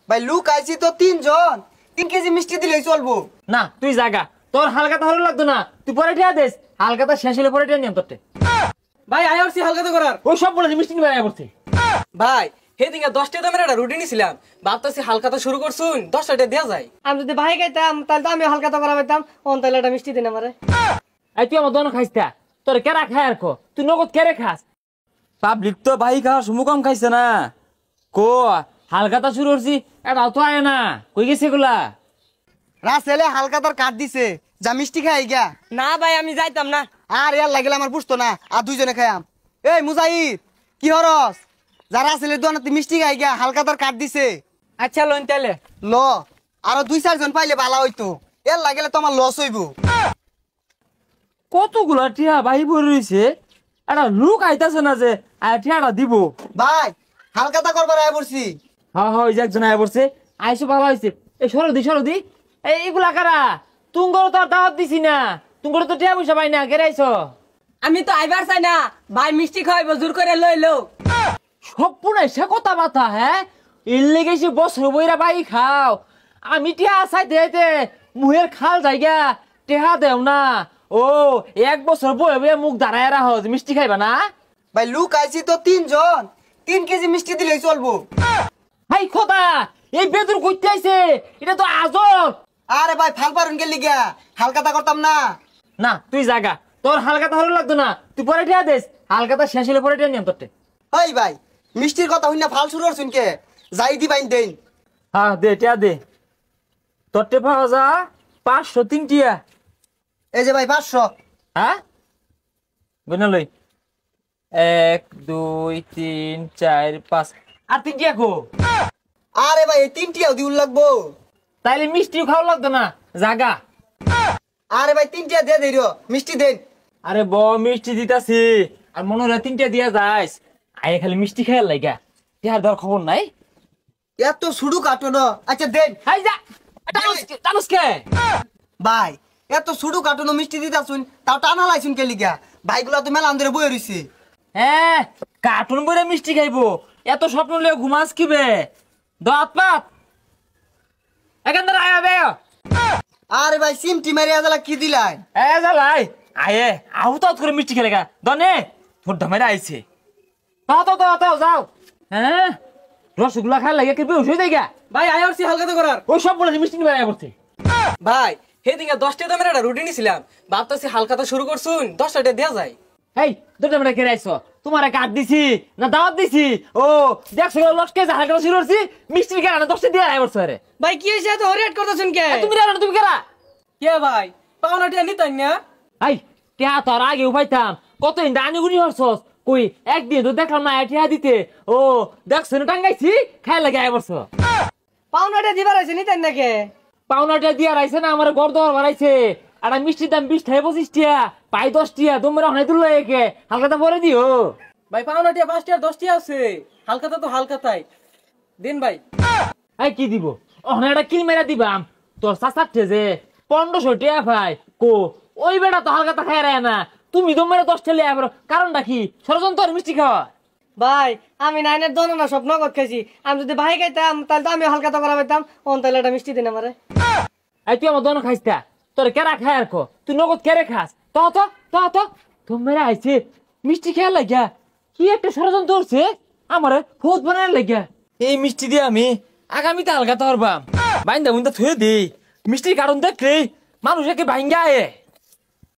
ভাই লুক আইছি তো 3 জন 3 কেজি মিষ্টি দিলেই চলবো না তুই জাগা তোর হালকাতা ভালো লাগতো না তুই পরে ঠিয়া দেস হালকাতা শেষ হলে পরে ঠিয়া নিয়ম তোরতে ভাই আইছি হালকাতা করার ওই সব বলেছি মিষ্টি নিয়ে আয়া পড়ছে ভাই হেদিকে 10টা দামের একটা রুটি নিছিলাম ভাবতাছি হালকাতা শুরু করছুন 10টা দেয়া যায়। আমি যদি ভাই খাইতাম তাহলে তো আমি হালকাতা করা পাইতাম অন তাহলে একটা মিষ্টি দিন আমারে। এই তুই আমার দোনো খাইস তা তোর কেরা খায় আর কো তুই নগদ কেরে খাস পাবলিক তো ভাই খাওয়ার সমুকম খাইছে না কো হালকাতা শুরু করছি এটা তো আয় না কই গেছে এগুলা রাসেলে হালকাতার কাট দিছে যা মিষ্টি খাই গা। না ভাই আমি যাইতাম না। আর ইয়ার লাগিলে আমার বুঝতো না আর দুইজনে খাইয়াম। এই মুজাহিদ কি হরস যারা ছেলে দোকানে মিষ্টি খাই গা হালকাতার কাট দিছে। আচ্ছা লোন তাহলে ল আরো 2-4 জন পাইলে ভালো হইতো এর লাগিলে তোমার লস হইব। কতগুলা টিয়া ভাই ভরে রইছে এটা লুক আইতাছে না যে টিয়াটা দিব ভাই হালকাতা করবার আয় পড়ছি। হ্যাঁ হ্যাঁ ওই যে একজন আয়া পড়ছে আইসো ভালো হয়েছে এই সরদি এইগুলা কারা তুঙ্গর তো আর দাওয়াত দিছি না তুঙ্গর তো টিয়া পয়সা পাই না কেরাইছো আমি তো আইবার চাই না ভাই মিষ্টি খাওয়াইবো জোর করে লইলো সব পুনাই সে কথা বাতা হ্যাঁ ইল্লে গেছি বছর বইরা বাই খাও আমি টিয়া চাইতে মুহের খাল জায়গা টেহা দেও না ও 1 বছর বয়ে বয়ে মুখ দাঁড়ায় রাখো মিষ্টি খাইবা না ভাই লুক আইছি তো 3 জন 3 কেজি মিষ্টি দিলেই চলবো। হাই খোদা এই বেদুর কইতে আইছে এটা তো আজব। আরে ভাই ফাল পারুন গেলি গা হালকাতা করতাম না। না তুই জাগা তোর হালকাতা ভালো লাগতো না তুই পরে টিয়া দেস হালকাতা শেষ হলে পরে টিয়া নিয়ম তোরতে এই ভাই মিষ্টির কথা হইনা ফাল শুরু করছুন কে যাই দিবাইন দেন। হ্যাঁ দে টিয়া দে তোরতে পাওয়া যা 503 টিয়া এই যে ভাই 500। হ্যাঁ গুনা লই 1 2 3 4 5 আর 3 টিয়া কো আরে ভাই এই 3টিও দিউল লাগবো। তাইলে মিষ্টিও খাওয়া লাগতো না জাগা আরে ভাই 3টিয়া দে দেই রো মিষ্টি দেন। আরে ব মিষ্টি দিতাছি আর মনে হয় 3টা দিয়া যাইস আয়ে খালি মিষ্টি খাইয়া লাগা টিয়ার দর খবর নাই এত সুড়ু কাটো না। আচ্ছা দেন হাই যা টানুস কে ভাই এত সুড়ু কাটো না মিষ্টি দিতাছুন তাও টানা লাইছুন কে লিগা ভাইগুলা তো মেলা আন্দরে বই রইছে। হ্যাঁ কার্টুন বইরা মিষ্টি খাইবো এত স্বপ্ন লয়ে ঘুমাস কিবে দাঁত পাত এখান ধরে আয়া বে আরে ভাই সিমটি মারিয়া জালা কি দিলাই এ জালাই আয়ে আউতাত করে মিষ্টি খেলে গা দনে তোর ধমেরা আইছে তাও যাও হ্যাঁ রসগোল্লা খাই লাগে কি বেউস হই যায়গা ভাই আইছি হালকাতা করার ওই সব বলে মিষ্টি নিয়ে আয়া পড়ছে ভাই হেদিকে 10টা দামের একটা রুটি নিছিলাম ভাবতাছি হালকাতা শুরু করছুন 10টা দেয়া যায়। এই দুটো আমরা কে রাইছো তোমারে কাট দিছি না দাওয়াত দিছি ও দেখছো লটকে যা হালকা শুরু করছি মিষ্টি কেন 10টা দিয়ে আয়া পড়ছে রে ভাই কি হইছে এত হরিয়াট করতেছেন কে তুমি রানো তুমি কেরা কে ভাই পাওনাটা নিতাই না আই টিয়া তোর আগে উপাইতাম কত ইন্দানি গুনি হরছস কই একদিন তো দেখলাম না টিয়া দিতে ও দেখছ না টাঙ্গাইছি খাই লাগে আয় বছর পাওনাটা দিবার আছে নিতেন নাকি পাওনাটা দিয়া রাইছে না আমার গড় দর বাড়াইছে আর মিষ্টির দাম 20 টাকা 25 টাকা পাই 10 টাকা তোমরা হনে তুললে একে হালকাটা পরে দিও ভাই পাওনাটা 5টা আর 10টা আছে হালকাতা তো হালকাতাই দিন ভাই। আই কি দিব ওহনে এটা কি মেরা দিবাম তোর চাচাতে যে 1500 টাকা ভাই কো ওই বেটা তো হালকাটা খায় রে না তুমি তো মেরে 10 টাকা লিয়া কারণটা কি ষড়যন্ত্র মিষ্টি খাওয়া ভাই আমি নাইনের দোনো না সব নগদ খাইছি আমি যদি ভাই খাইতাম তাহলে তো আমি হালকাতা করা পাইতাম অন তাহলে একটা মিষ্টি দিন আমারে। এই তুই আমার দোনো খাইস তা তোর কেরা খায় আর কো তুই নগদ কেরে খাস তো তোমরা আইছে মিষ্টি খেয়া লাগিয়া কি একটা ষড়যন্ত্র করছে আমারে ভূত বানায় লাগিয়া এই মিষ্টি দিয়ে আমি আগামীতে হালকাতা হরবাম বাইন্দা বুন্দা থুয়ে দিই মিষ্টির কারণ দেখলে মানুষ একে ভাঙ্গা আয়ে